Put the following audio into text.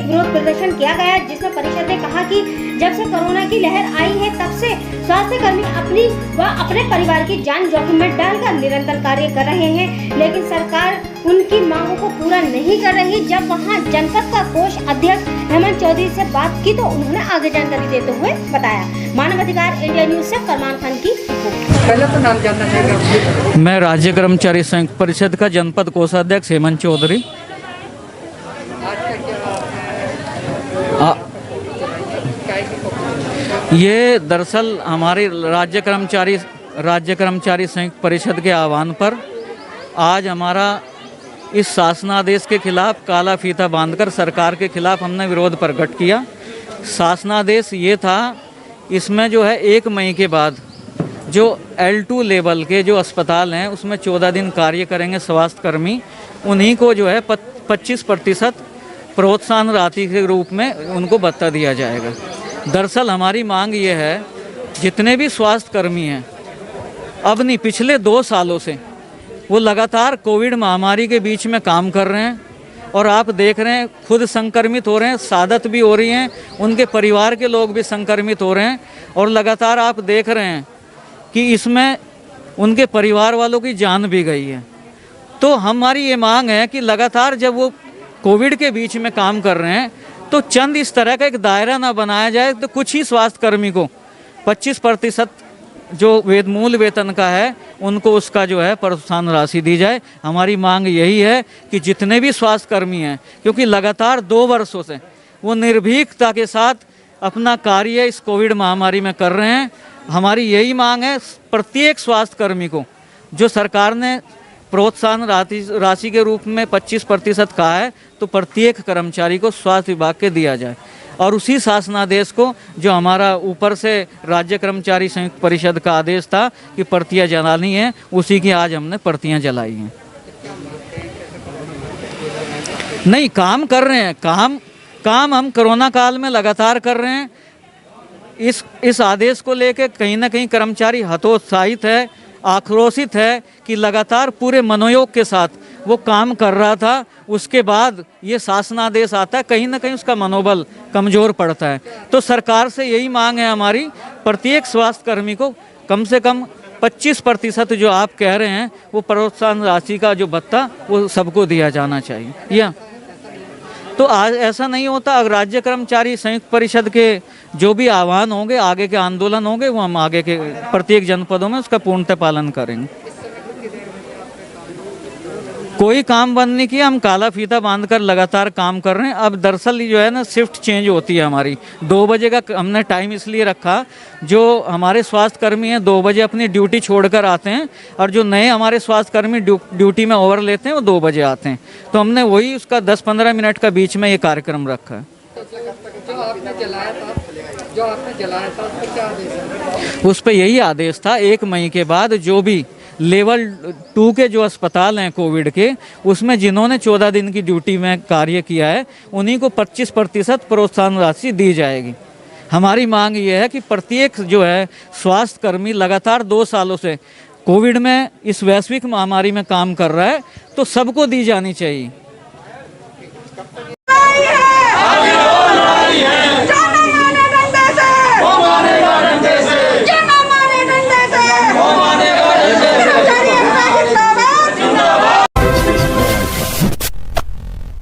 विरोध प्रदर्शन किया गया, जिसमें परिषद ने कहा कि जब से कोरोना की लहर आई है तब से स्वास्थ्य कर्मी अपनी व अपने परिवार की जान जोखिम में डालकर निरंतर कार्य कर रहे हैं, लेकिन सरकार उनकी मांगों को पूरा नहीं कर रही। जब वहां जनपद का कोष अध्यक्ष हेमंत चौधरी से बात की तो उन्होंने आगे जानकारी देते हुए बताया। मानव अधिकार इंडिया न्यूज से फरमान खान की रिपोर्ट। पहले तो नाम जानना चाहेंगे। मैं राज्य कर्मचारी संयुक्त परिषद का जनपद कोषाध्यक्ष हेमंत चौधरी। ये दरअसल हमारी राज्य कर्मचारी संयुक्त परिषद के आह्वान पर आज हमारा इस शासनादेश के खिलाफ काला फीता बांधकर सरकार के खिलाफ हमने विरोध प्रकट किया। शासनादेश ये था, इसमें जो है 1 मई के बाद जो L2 लेवल के जो अस्पताल हैं उसमें 14 दिन कार्य करेंगे स्वास्थ्य कर्मी, उन्हीं को जो है 25% प्रोत्साहन राशि के रूप में उनको भत्ता दिया जाएगा। दरअसल हमारी मांग ये है, जितने भी स्वास्थ्य कर्मी हैं अब नहीं, पिछले 2 सालों से वो लगातार कोविड महामारी के बीच में काम कर रहे हैं और आप देख रहे हैं खुद संक्रमित हो रहे हैं, सादत भी हो रही हैं, उनके परिवार के लोग भी संक्रमित हो रहे हैं और लगातार आप देख रहे हैं कि इसमें उनके परिवार वालों की जान भी गई है। तो हमारी ये मांग है कि लगातार जब वो कोविड के बीच में काम कर रहे हैं तो चंद इस तरह का एक दायरा ना बनाया जाए, तो कुछ ही स्वास्थ्य कर्मी को 25% जो मूल वेतन का है उनको उसका जो है प्रोत्साहन राशि दी जाए। हमारी मांग यही है कि जितने भी स्वास्थ्य कर्मी हैं, क्योंकि लगातार 2 वर्षों से वो निर्भीकता के साथ अपना कार्य इस कोविड महामारी में कर रहे हैं, हमारी यही मांग है प्रत्येक स्वास्थ्य कर्मी को जो सरकार ने प्रोत्साहन राशि के रूप में 25% कहा है, तो प्रत्येक कर्मचारी को स्वास्थ्य विभाग के दिया जाए। और उसी शासनादेश को जो हमारा ऊपर से राज्य कर्मचारी संयुक्त परिषद का आदेश था कि प्रतियां जलानी है, उसी की आज हमने प्रतियां जलाई हैं। नहीं, काम कर रहे हैं, काम हम कोरोना काल में लगातार कर रहे हैं। इस आदेश को लेकर कहीं ना कहीं कर्मचारी हतोत्साहित है, आक्रोशित है कि लगातार पूरे मनोयोग के साथ वो काम कर रहा था, उसके बाद ये शासनादेश आता है, कहीं ना कहीं उसका मनोबल कमज़ोर पड़ता है। तो सरकार से यही मांग है हमारी, प्रत्येक स्वास्थ्य कर्मी को कम से कम 25% जो आप कह रहे हैं वो प्रोत्साहन राशि का जो भत्ता वो सबको दिया जाना चाहिए। या तो आज ऐसा नहीं होता, अगर राज्य कर्मचारी संयुक्त परिषद के जो भी आह्वान होंगे, आगे के आंदोलन होंगे, वो हम आगे के प्रत्येक जनपदों में उसका पूर्णतः पालन करेंगे। कोई काम बंद नहीं किया, हम काला फीता बांधकर लगातार काम कर रहे हैं। अब दरअसल जो है ना, शिफ्ट चेंज होती है हमारी। 2 बजे का हमने टाइम इसलिए रखा, जो हमारे स्वास्थ्य कर्मी हैं 2 बजे अपनी ड्यूटी छोड़कर आते हैं और जो नए हमारे स्वास्थ्य कर्मी ड्यूटी में ओवर लेते हैं वो 2 बजे आते हैं, तो हमने वही उसका 10-15 मिनट का बीच में ये कार्यक्रम रखा है। जो आपने जलाया था उस पर क्या आदेश है? उस पर यही आदेश था, 1 मई के बाद जो भी लेवल 2 के जो अस्पताल हैं कोविड के, उसमें जिन्होंने 14 दिन की ड्यूटी में कार्य किया है उन्हीं को 25% प्रोत्साहन राशि दी जाएगी। हमारी मांग ये है कि प्रत्येक जो है स्वास्थ्य कर्मी लगातार 2 सालों से कोविड में इस वैश्विक महामारी में काम कर रहा है, तो सबको दी जानी चाहिए।